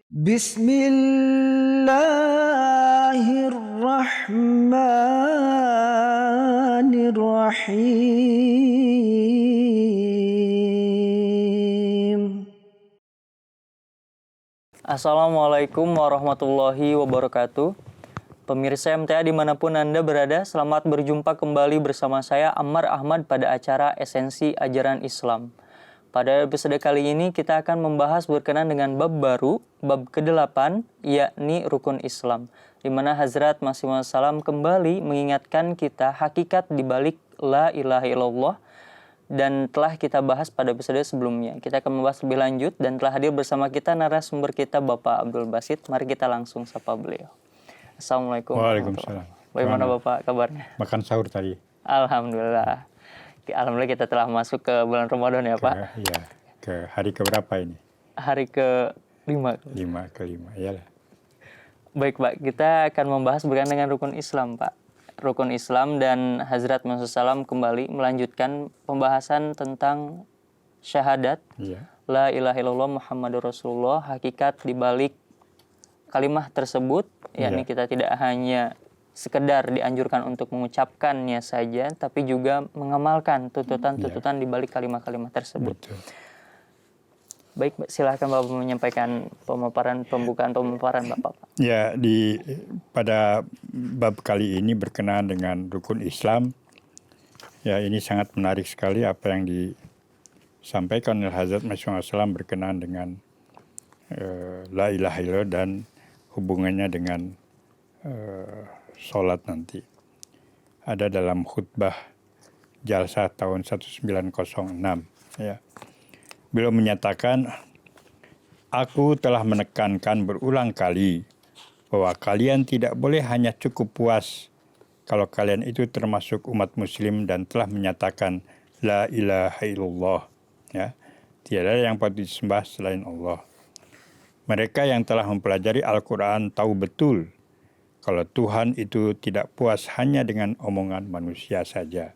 Bismillahirrahmanirrahim. Assalamualaikum warahmatullahi wabarakatuh. Pemirsa MTA dimanapun Anda berada, selamat berjumpa kembali bersama saya Ammar Ahmad pada acara Esensi Ajaran Islam. Pada episode kali ini kita akan membahas berkenaan dengan bab baru, bab ke-8, yakni Rukun Islam, di mana Hazrat Masih Maud Salam kembali mengingatkan kita hakikat di balik La ilaha illallah, dan telah kita bahas pada episode sebelumnya. Kita akan membahas lebih lanjut dan telah hadir bersama kita narasumber kita Bapak Abdul Basit. Mari kita langsung sapa beliau. Assalamualaikum. Waalaikumsalam. Bagaimana Bapak kabarnya? Makan sahur tadi. Alhamdulillah. Alhamdulillah kita telah masuk ke bulan Ramadan ya Pak. Iya. Ke hari keberapa ini? Hari ke-5. Kelima, iyalah. Baik Pak, kita akan membahas berkenaan dengan rukun Islam Pak. Rukun Islam, dan Hazrat Masih Salam kembali melanjutkan pembahasan tentang syahadat, La ilaha illallah Muhammadur Rasulullah, hakikat di balik kalimah tersebut, yakni kita tidak hanya sekedar dianjurkan untuk mengucapkannya saja, tapi juga mengamalkan tuntutan-tuntutan di balik kalimat-kalimat tersebut. Betul. Baik, silakan Bapak menyampaikan pemaparan Bapak. Ya, pada bab kali ini berkenaan dengan rukun Islam. Ya, ini sangat menarik sekali apa yang disampaikan oleh Hazrat Masih Maud Salam berkenaan dengan La ilaha illallah dan hubungannya dengan sholat nanti. Ada dalam khutbah Jalsah tahun 1906. Ya. Beliau menyatakan, aku telah menekankan berulang kali bahwa kalian tidak boleh hanya cukup puas kalau kalian itu termasuk umat muslim dan telah menyatakan La ilaha illallah. Ya. Tiada yang patut disembah selain Allah. Mereka yang telah mempelajari Al-Quran tahu betul kalau Tuhan itu tidak puas hanya dengan omongan manusia saja.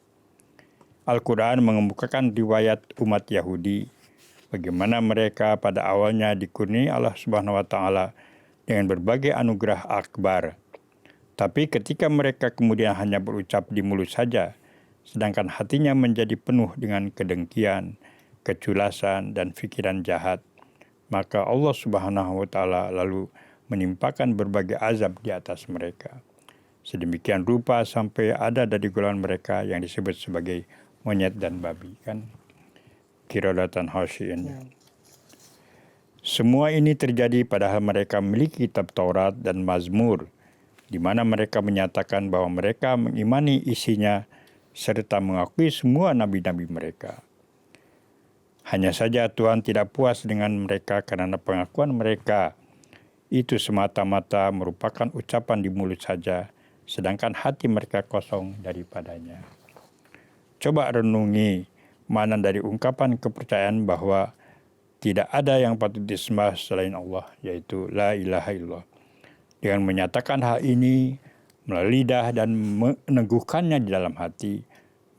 Al-Quran mengemukakan riwayat umat Yahudi, bagaimana mereka pada awalnya dikurniai Allah Subhanahu wa Ta'ala dengan berbagai anugerah akbar. Tapi ketika mereka kemudian hanya berucap di mulut saja, sedangkan hatinya menjadi penuh dengan kedengkian, keculasan, dan pikiran jahat, maka Allah Subhanahu wa Ta'ala lalu menimpakan berbagai azab di atas mereka. Sedemikian rupa sampai ada dari golongan mereka yang disebut sebagai monyet dan babi, kan? Kiradatan khasyiin. Semua ini terjadi padahal mereka memiliki kitab Taurat dan Mazmur, di mana mereka menyatakan bahwa mereka mengimani isinya serta mengakui semua nabi-nabi mereka. Hanya saja Tuhan tidak puas dengan mereka karena pengakuan mereka itu semata-mata merupakan ucapan di mulut saja, sedangkan hati mereka kosong daripadanya. Coba renungi mana dari ungkapan kepercayaan bahwa tidak ada yang patut disembah selain Allah, yaitu La ilaha illallah. Dengan menyatakan hal ini melalui lidah dan meneguhkannya di dalam hati,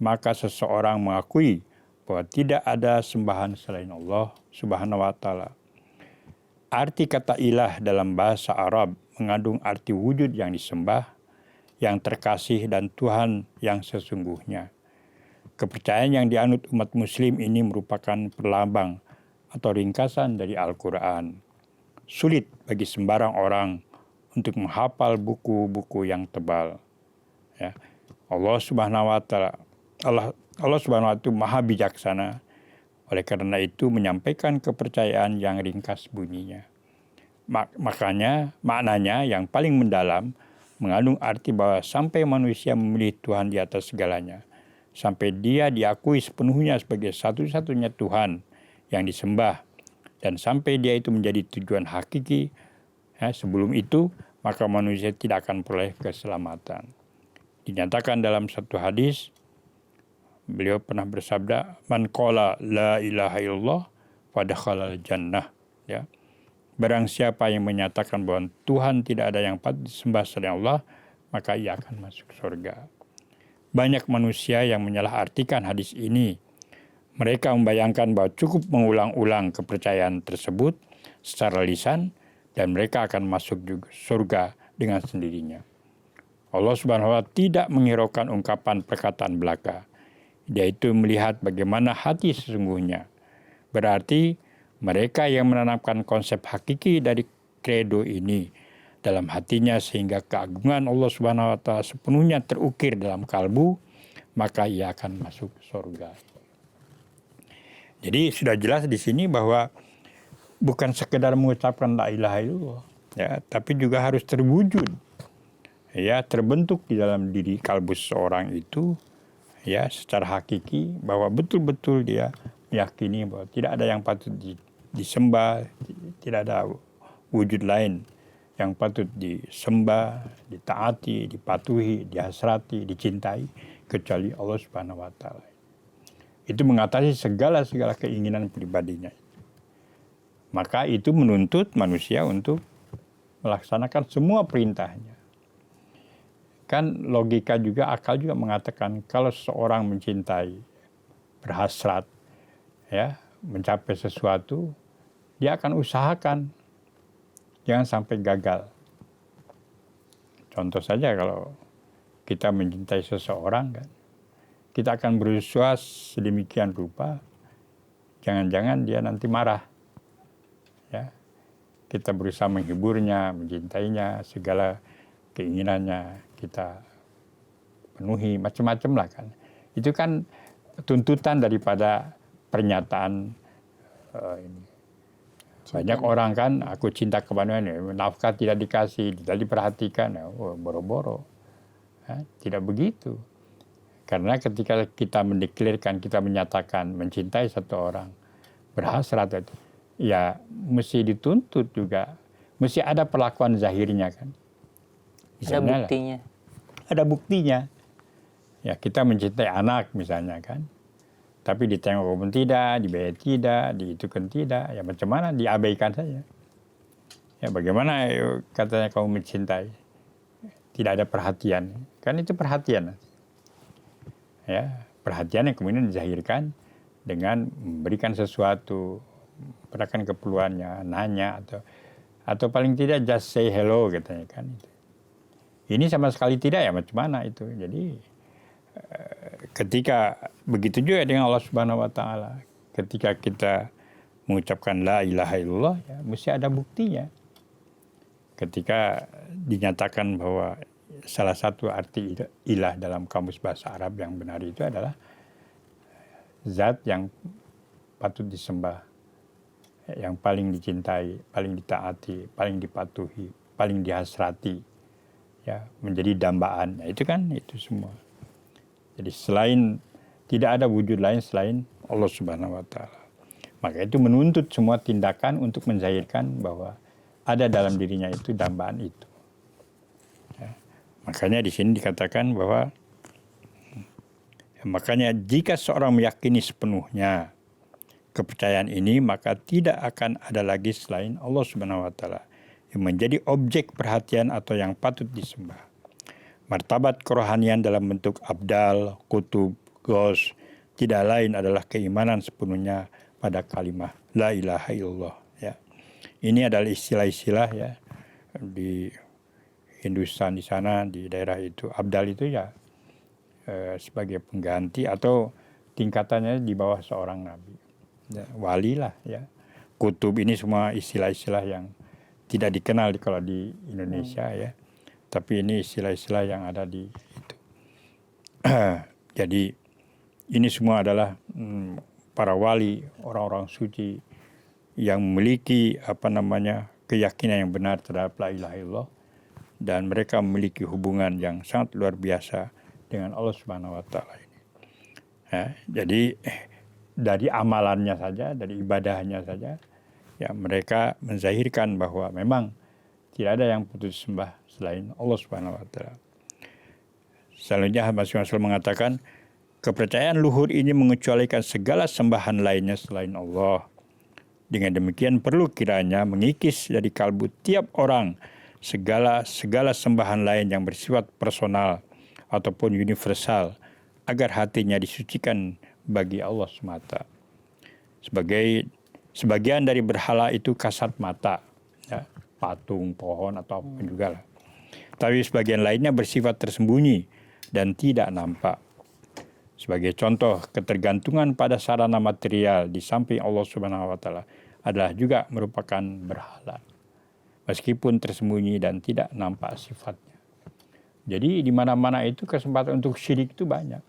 maka seseorang mengakui bahwa tidak ada sembahan selain Allah Subhanahu wa Ta'ala. Arti kata ilah dalam bahasa Arab mengandung arti wujud yang disembah, yang terkasih, dan Tuhan yang sesungguhnya. Kepercayaan yang dianut umat muslim ini merupakan perlambang atau ringkasan dari Al-Quran. Sulit bagi sembarang orang untuk menghafal buku-buku yang tebal. Ya. Allah Subhanahu wa Ta'ala itu maha bijaksana. Oleh karena itu menyampaikan kepercayaan yang ringkas bunyinya. Maknanya yang paling mendalam mengandung arti bahwa sampai manusia memilih Tuhan di atas segalanya, sampai dia diakui sepenuhnya sebagai satu-satunya Tuhan yang disembah, dan sampai dia itu menjadi tujuan hakiki, sebelum itu maka manusia tidak akan peroleh keselamatan. Dinyatakan dalam satu hadis, beliau pernah bersabda, man qala la ilaha illallah fadakhalal jannah. Ya. Barang siapa yang menyatakan bahwa Tuhan tidak ada yang patut disembah selain Allah, maka ia akan masuk surga. Banyak manusia yang menyalahartikan hadis ini. Mereka membayangkan bahwa cukup mengulang-ulang kepercayaan tersebut secara lisan, dan mereka akan masuk juga surga dengan sendirinya. Allah Subhanahu wa Ta'ala tidak menghiraukan ungkapan perkataan belaka. Dia itu melihat bagaimana hati sesungguhnya. Berarti mereka yang menanamkan konsep hakiki dari kredo ini dalam hatinya sehingga keagungan Allah Subhanahu wa Ta'ala sepenuhnya terukir dalam kalbu, maka ia akan masuk surga. Jadi sudah jelas di sini bahwa bukan sekedar mengucapkan la ilaha illallah, ya, tapi juga harus terwujud, ya, terbentuk di dalam diri kalbu seorang itu, ya, secara hakiki bahwa betul-betul dia meyakini bahwa tidak ada yang patut disembah, tidak ada wujud lain yang patut disembah, ditaati, dipatuhi, dihasrati, dicintai kecuali Allah Subhanahu wa Ta'ala. Itu mengatasi segala keinginan pribadinya. Maka itu menuntut manusia untuk melaksanakan semua perintahnya. Kan logika juga, akal juga mengatakan kalau seorang mencintai, berhasrat, ya, mencapai sesuatu, dia akan usahakan jangan sampai gagal. Contoh saja kalau kita mencintai seseorang, kan, kita akan berusaha sedemikian rupa, jangan-jangan dia nanti marah. Ya, kita berusaha menghiburnya, mencintainya, segala keinginannya kita penuhi, macam-macam lah kan. Itu kan tuntutan daripada pernyataan ini. Banyak orang kan, aku cinta kepada ini, nafkah tidak dikasih, tidak diperhatikan, ya, boro-boro. Ya, tidak begitu. Karena ketika kita mendeklarasikan, kita menyatakan mencintai satu orang, berhasrat itu, ya mesti dituntut juga, mesti ada perlakuan zahirnya kan. Misalnya, ada buktinya. Ada buktinya. Ya, kita mencintai anak misalnya kan, tapi ditengok pun tidak, dibayar tidak, diitukan tidak, ya macam mana, diabaikan saja. Ya bagaimana katanya kamu mencintai, tidak ada perhatian, kan itu perhatian. Ya, perhatian yang kemudian dizahirkan dengan memberikan sesuatu, perhatikan keperluannya, nanya atau paling tidak just say hello katanya kan. Ini sama sekali tidak, ya macam mana itu. Jadi ketika begitu juga dengan Allah Subhanahu wa Ta'ala, ketika kita mengucapkan la ilaha illallah, ya mesti ada buktinya. Ketika dinyatakan bahwa salah satu arti ilah dalam kamus bahasa Arab yang benar itu adalah zat yang patut disembah, yang paling dicintai, paling ditaati, paling dipatuhi, paling dihasrati, ya, menjadi dambaan. Ya, itu kan itu semua. Jadi selain, tidak ada wujud lain selain Allah Subhanahu wa Ta'ala. Maka itu menuntut semua tindakan untuk menzahirkan bahwa ada dalam dirinya itu dambaan itu. Ya. Makanya di sini dikatakan bahwa makanya jika seorang meyakini sepenuhnya kepercayaan ini, maka tidak akan ada lagi selain Allah Subhanahu wa Ta'ala yang menjadi objek perhatian atau yang patut disembah. Martabat kerohanian dalam bentuk abdal, kutub, gos tidak lain adalah keimanan sepenuhnya pada kalimat la ilaha illallah. Ya. Ini adalah istilah-istilah, ya, di Hindustan di sana, di daerah itu. Abdal itu ya sebagai pengganti atau tingkatannya di bawah seorang nabi. Ya, wali lah, ya. Kutub ini semua istilah-istilah yang tidak dikenal kalau di Indonesia, ya. Tapi ini istilah-istilah yang ada di itu. Jadi ini semua adalah para wali, orang-orang suci yang memiliki keyakinan yang benar terhadap la ilaha illallah, dan mereka memiliki hubungan yang sangat luar biasa dengan Allah Subhanahu wa Ta'ala ini. Ya, jadi dari amalannya saja, dari ibadahnya saja, ya mereka menzahirkan bahwa memang tidak ada yang patut disembah selain Allah Subhanahu wa Ta'ala. Selanjutnya Rasulullah mengatakan, kepercayaan luhur ini mengecualikan segala sembahan lainnya selain Allah. Dengan demikian perlu kiranya mengikis dari kalbu tiap orang segala sembahan lain yang bersifat personal ataupun universal, agar hatinya disucikan bagi Allah semata. Sebagian dari berhala itu kasat mata, ya. patung, pohon atau apa juga lah. Tapi sebagian lainnya bersifat tersembunyi dan tidak nampak. Sebagai contoh, ketergantungan pada sarana material di samping Allah Subhanahu wa taala adalah juga merupakan berhala. Meskipun tersembunyi dan tidak nampak sifatnya. Jadi di mana-mana itu kesempatan untuk syirik itu banyak.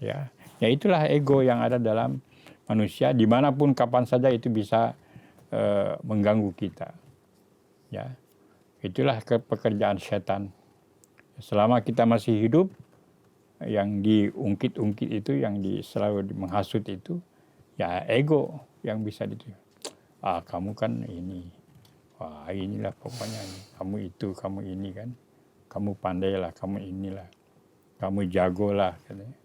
Ya itulah ego yang ada dalam manusia, dimanapun kapan saja itu bisa mengganggu kita. Ya, itulah pekerjaan setan. Selama kita masih hidup, yang diungkit-ungkit itu, yang selalu menghasut itu, ya ego yang bisa kamu kan ini, wah inilah pokoknya kamu itu, kamu ini kan, kamu pandailah, kamu inilah, kamu jagolah, katanya.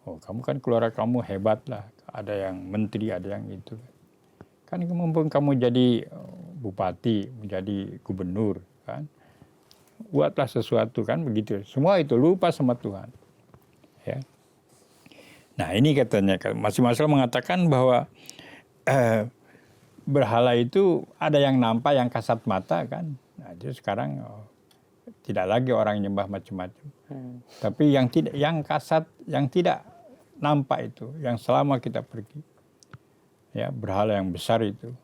Oh kamu kan keluarga kamu hebat lah, ada yang menteri, ada yang itu. Kan mumpung kamu jadi bupati, menjadi gubernur, kan, buatlah sesuatu, kan begitu. Semua itu lupa sama Tuhan. Ya. Nah ini katanya, masing-masing mengatakan bahwa berhala itu ada yang nampak, yang kasat mata, kan. Nah itu sekarang tidak lagi orang nyembah macam-macam. Tapi yang kasat, yang tidak nampak itu, yang selama kita pergi, ya berhala yang besar itu,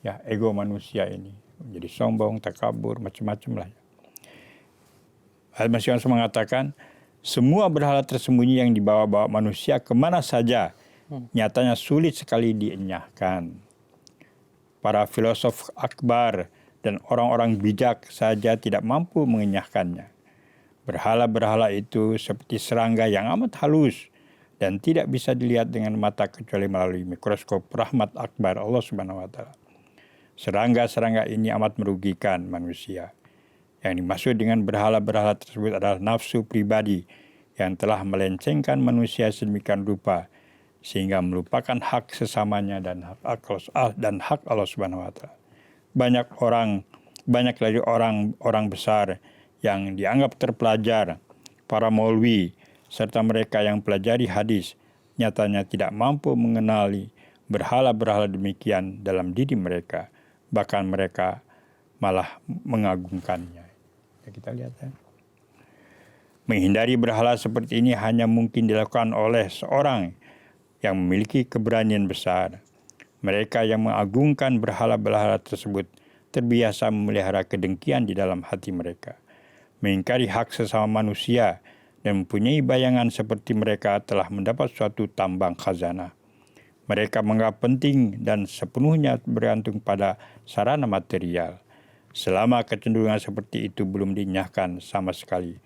ya ego manusia ini menjadi sombong, takabur, macam-macam lah. Al-Masih mengatakan semua berhala tersembunyi yang dibawa-bawa manusia kemana saja nyatanya sulit sekali dienyahkan. Para filosof akbar dan orang-orang bijak saja tidak mampu mengenyahkannya. Berhala-berhala itu seperti serangga yang amat halus dan tidak bisa dilihat dengan mata kecuali melalui mikroskop rahmat akbar Allah Subhanahu wa taala. Serangga-serangga ini amat merugikan manusia. Yang dimaksud dengan berhala-berhala tersebut adalah nafsu pribadi yang telah melencengkan manusia sedemikian rupa sehingga melupakan hak sesamanya dan hak Allah Subhanahu wa taala. Banyak dari orang besar yang dianggap terpelajar, para maulwi serta mereka yang pelajari hadis nyatanya tidak mampu mengenali berhala-berhala demikian dalam diri mereka, bahkan mereka malah mengagungkannya. Ya, kita lihat ya. Menghindari berhala seperti ini hanya mungkin dilakukan oleh seorang yang memiliki keberanian besar. Mereka yang mengagungkan berhala-berhala tersebut terbiasa memelihara kedengkian di dalam hati mereka, mengingkari hak sesama manusia, dan mempunyai bayangan seperti mereka telah mendapat suatu tambang khazanah. Mereka menganggap penting dan sepenuhnya bergantung pada sarana material. Selama kecenderungan seperti itu belum dinyahkan sama sekali,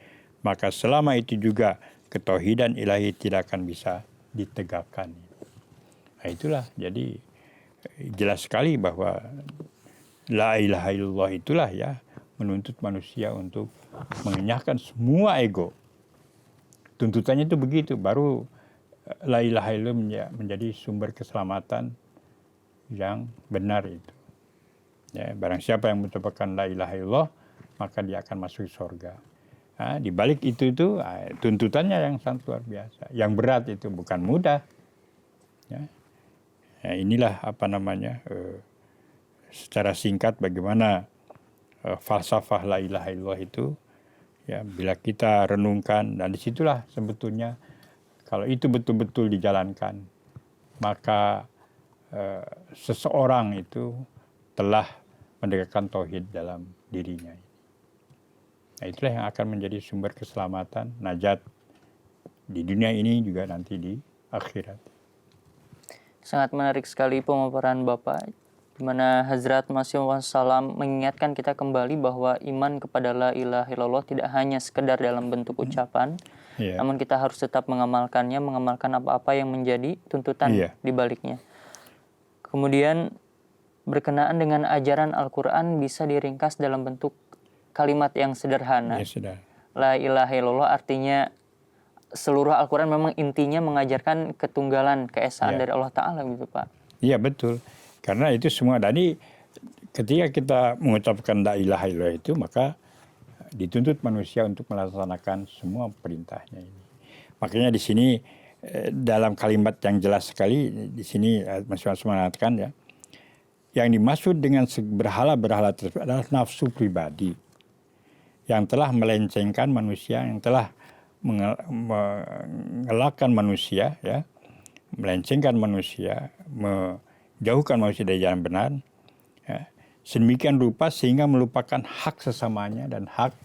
maka selama itu juga ketauhidan ilahi tidak akan bisa ditegakkan. Nah itulah, jadi jelas sekali bahwa la ilaha illallah itulah ya menuntut manusia untuk mengenyahkan semua ego. Tuntutannya itu begitu, baru la ilaha illallah menjadi sumber keselamatan yang benar itu. Ya, barang siapa yang mengucapkan la ilaha illallah, maka dia akan masuk surga. Nah, di balik itu tuntutannya yang sangat luar biasa. Yang berat itu bukan mudah. Ya. Nah, inilah secara singkat bagaimana falsafah la ilaha illallah itu. Ya, bila kita renungkan, dan disitulah sebetulnya kalau itu betul-betul dijalankan, maka seseorang itu telah mendekatkan tauhid dalam dirinya. Nah, itulah yang akan menjadi sumber keselamatan, najat di dunia ini juga nanti di akhirat. Sangat menarik sekali pemaparan Bapak, di mana Hazrat Masih Wassalam mengingatkan kita kembali bahwa iman kepada la ilaha illallah tidak hanya sekedar dalam bentuk ucapan, namun kita harus tetap mengamalkannya, mengamalkan apa-apa yang menjadi tuntutan di baliknya. Kemudian berkenaan dengan ajaran Al-Quran bisa diringkas dalam bentuk kalimat yang sederhana. La ilaha illallah artinya seluruh Al-Quran memang intinya mengajarkan ketunggalan, keesaan dari Allah Ta'ala gitu Pak. Iya betul. Karena itu semua tadi ketika kita mengucapkan la ilaha illallah itu, maka dituntut manusia untuk melaksanakan semua perintahnya ini. Makanya di sini dalam kalimat yang jelas sekali di sini masing-masing mengatakan ya, Yang dimaksud dengan berhala-berhala tersebut adalah nafsu pribadi yang telah melencengkan manusia, yang telah mengelakkan manusia, ya, melencengkan manusia, menjauhkan manusia dari jalan benar, ya, sedemikian rupa sehingga melupakan hak sesamanya dan hak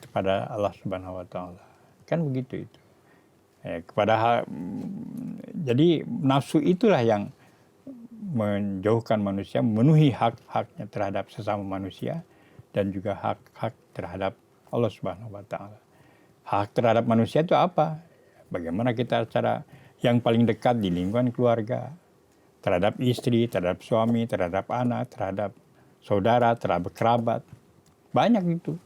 kepada Allah Subhanahu wa Ta'ala. Kan begitu itu. Jadi nafsu itulah yang menjauhkan manusia, memenuhi hak-haknya terhadap sesama manusia dan juga hak-hak terhadap Allah Subhanahu wa Ta'ala. Hak terhadap manusia itu apa? Bagaimana kita cara yang paling dekat di lingkungan keluarga, terhadap istri, terhadap suami, terhadap anak, terhadap saudara, terhadap kerabat. Banyak itu.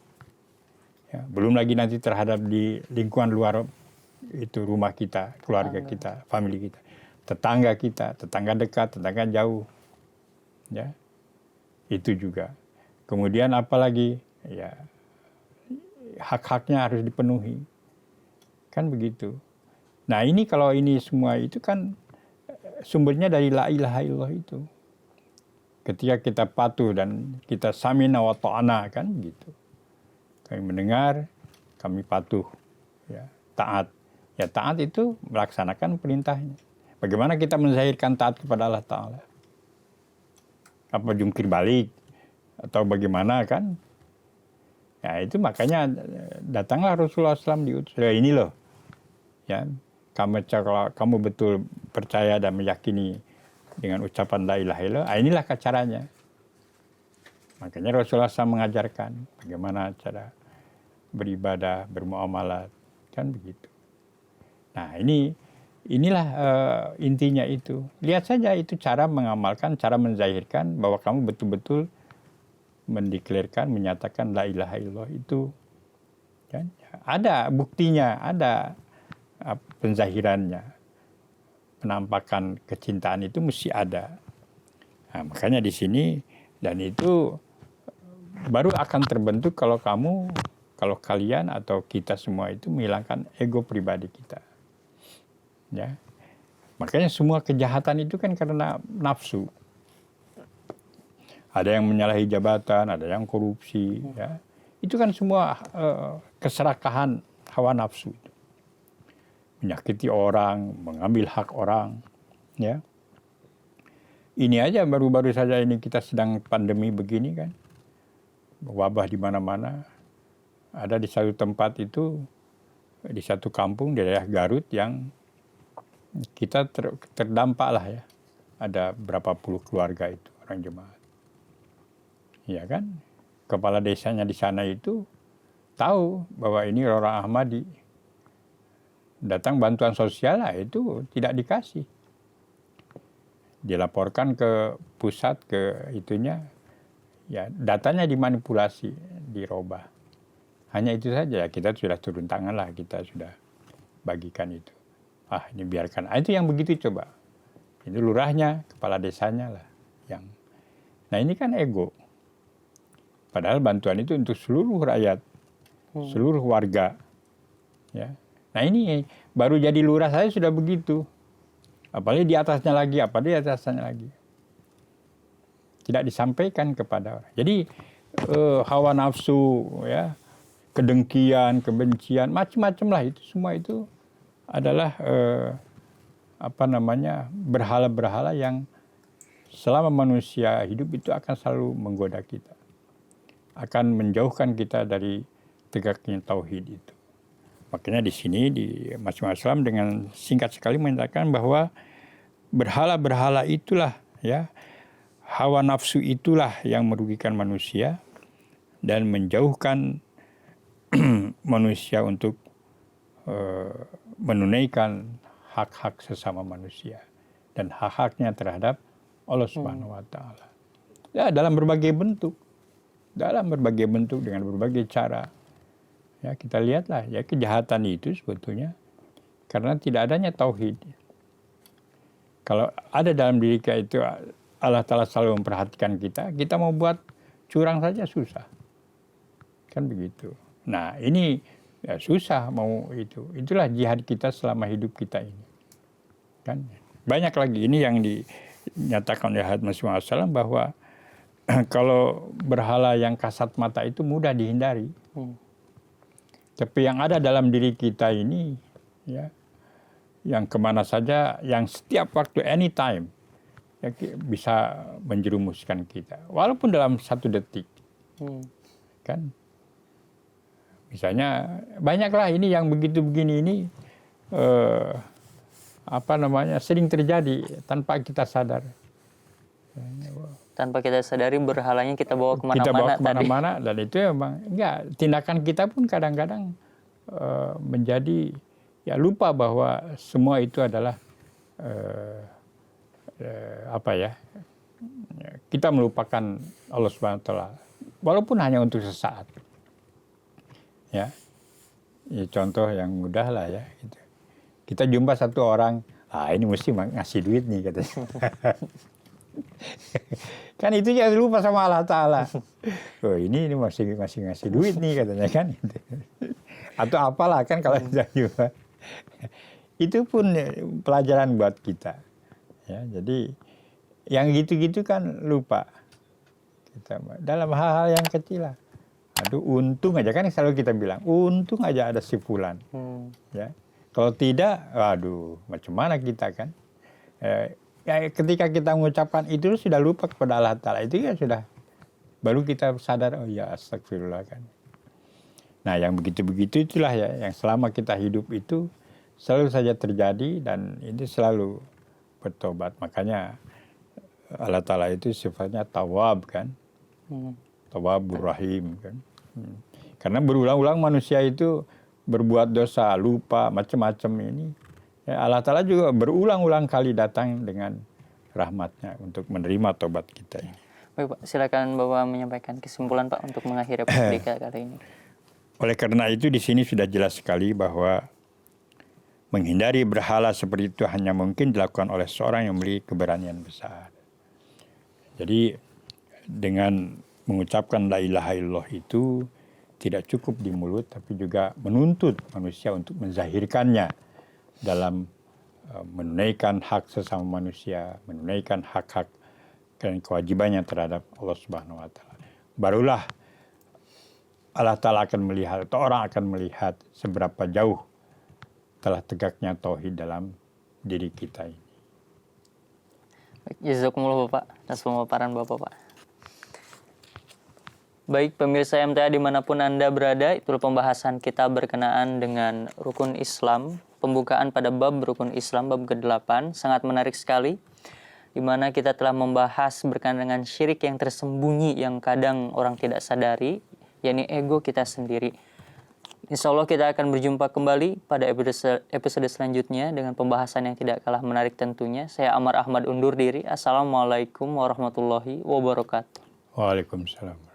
Ya, belum lagi nanti terhadap di lingkungan luar itu, rumah kita, keluarga kita, family kita, tetangga kita, tetangga dekat, tetangga jauh. Ya. Itu juga. Kemudian apalagi, ya, hak-haknya harus dipenuhi. Kan begitu. Nah, ini kalau ini semua itu kan sumbernya dari la ilaha illallah itu. Ketika kita patuh dan kita samina wa ta'ana, kan begitu. Kami mendengar, kami patuh, ya, taat. Ya, taat itu melaksanakan perintahnya. Bagaimana kita menzahirkan taat kepada Allah Ta'ala? Apa jungkir balik? Atau bagaimana, kan? Ya, itu makanya datanglah Rasulullah SAW diutus. Ya, ini loh. Ya, kalau kamu betul percaya dan meyakini dengan ucapan la ilaha illallah, inilah caranya. Makanya Rasulullah SAW mengajarkan bagaimana cara beribadah, bermuamalah, kan begitu. Nah, inilah intinya itu. Lihat saja itu cara mengamalkan, cara menzahirkan bahwa kamu betul-betul mendeklarasikan, menyatakan la ilaha illallah itu. Kan? Ada buktinya, ada penzahirannya. Penampakan kecintaan itu mesti ada. Nah, makanya di sini, dan itu baru akan terbentuk kalau kalian atau kita semua itu menghilangkan ego pribadi kita. Ya. Makanya semua kejahatan itu kan karena nafsu. Ada yang menyalahi jabatan, ada yang korupsi, ya. Itu kan semua keserakahan hawa nafsu. Menyakiti orang, mengambil hak orang, ya. Ini aja baru-baru saja ini kita sedang pandemi begini kan. Wabah di mana-mana. Ada di satu tempat itu, di satu kampung di daerah Garut yang kita terdampak lah, ya. Ada berapa puluh keluarga itu orang jemaat. Ya kan? Kepala desanya di sana itu tahu bahwa ini orang Ahmadi. Datang bantuan sosial lah itu tidak dikasih. Dilaporkan ke pusat, ke itunya, ya datanya dimanipulasi, dirubah. Hanya itu saja, kita sudah turun tangan lah, kita sudah bagikan itu. Ini biarkan. Itu yang begitu coba. Itu lurahnya, kepala desanya lah. Nah ini kan ego. Padahal bantuan itu untuk seluruh rakyat, seluruh warga. Ya. Nah ini baru jadi lurah saya sudah begitu. Apalagi di atasnya lagi, Tidak disampaikan kepada orang. Jadi hawa nafsu, ya, kedengkian, kebencian, macam-macam lah itu semua itu adalah berhala-berhala yang selama manusia hidup itu akan selalu menggoda kita, akan menjauhkan kita dari tegaknya tauhid itu. Makanya di sini di Masih Islam dengan singkat sekali menyatakan bahwa berhala-berhala itulah, ya, hawa nafsu itulah yang merugikan manusia dan menjauhkan manusia untuk menunaikan hak-hak sesama manusia dan hak-haknya terhadap Allah Subhanahu wa Ta'ala. Ya, dalam berbagai bentuk, dengan berbagai cara. Ya, kita lihatlah, ya, kejahatan itu sebetulnya karena tidak adanya tauhid. Kalau ada dalam diri kita itu, Allah Ta'ala selalu memperhatikan kita mau buat curang saja susah. Kan begitu. Nah, ini ya susah mau itu. Itulah jihad kita selama hidup kita ini. Kan banyak lagi ini yang dinyatakan oleh hadis Nabi SAW bahwa kalau berhala yang kasat mata itu mudah dihindari. Tapi yang ada dalam diri kita ini, ya, yang kemana saja, yang setiap waktu, anytime, ya, bisa menjerumuskan kita. Walaupun dalam 1 detik. Kan? Misalnya, banyaklah ini yang begitu begini ini, sering terjadi tanpa kita sadar. Tanpa kita sadari berhalanya kita bawa kemana-mana. Kita bawa kemana-mana, dan itu memang enggak, tindakan kita pun kadang-kadang menjadi, ya, lupa bahwa semua itu adalah kita melupakan Allah Subhanahu wa taala walaupun hanya untuk sesaat. Ya. Ya, contoh yang mudah lah ya gitu. Kita jumpa satu orang, ini mesti ngasih duit nih katanya. Kan itu jangan lupa sama Allah Ta'ala. Oh, ini masih ngasih duit nih katanya kan. Atau apalah kan kalau kita jumpa. Itu pun pelajaran buat kita. Ya, jadi yang gitu-gitu kan lupa. Kita dalam hal-hal yang kecil lah. Aduh, untung aja kan selalu kita bilang, untung aja ada si fulan. Ya. Kalau tidak, aduh, macam mana kita kan? Ya, ketika kita mengucapkan itu sudah lupa kepada Allah Ta'ala, itu ya sudah, baru kita sadar, oh ya astagfirullah kan. Nah, yang begitu-begitu itulah ya, yang selama kita hidup itu selalu saja terjadi, dan itu selalu bertobat. Makanya Allah Ta'ala itu sifatnya tawab kan, tawabur rahim kan. Karena berulang-ulang manusia itu berbuat dosa, lupa, macam-macam ini. Ya, Allah Ta'ala juga berulang-ulang kali datang dengan rahmatnya untuk menerima tobat kita ini. Baik Pak, silakan Bapak menyampaikan kesimpulan Pak untuk mengakhiri podcast kali ini. Oleh karena itu di sini sudah jelas sekali bahwa menghindari berhala seperti itu hanya mungkin dilakukan oleh seorang yang memiliki keberanian besar. Jadi dengan mengucapkan la ilaha illallah itu tidak cukup di mulut, tapi juga menuntut manusia untuk menzahirkannya dalam menunaikan hak sesama manusia, menunaikan hak-hak dan kewajibannya terhadap Allah Subhanahu wa taala. Barulah Allah Ta'ala akan melihat, atau orang akan melihat seberapa jauh telah tegaknya tauhid dalam diri kita ini. Jazakumullah Bapak atas pemaparan Bapak Pak. Baik pemirsa MTA dimanapun Anda berada, itulah pembahasan kita berkenaan dengan rukun Islam. Pembukaan pada bab rukun Islam, bab ke-8, sangat menarik sekali. Di mana kita telah membahas berkenaan dengan syirik yang tersembunyi, yang kadang orang tidak sadari, yakni ego kita sendiri. Insya Allah kita akan berjumpa kembali pada episode selanjutnya dengan pembahasan yang tidak kalah menarik tentunya. Saya Amar Ahmad undur diri. Assalamualaikum warahmatullahi wabarakatuh. Waalaikumsalam.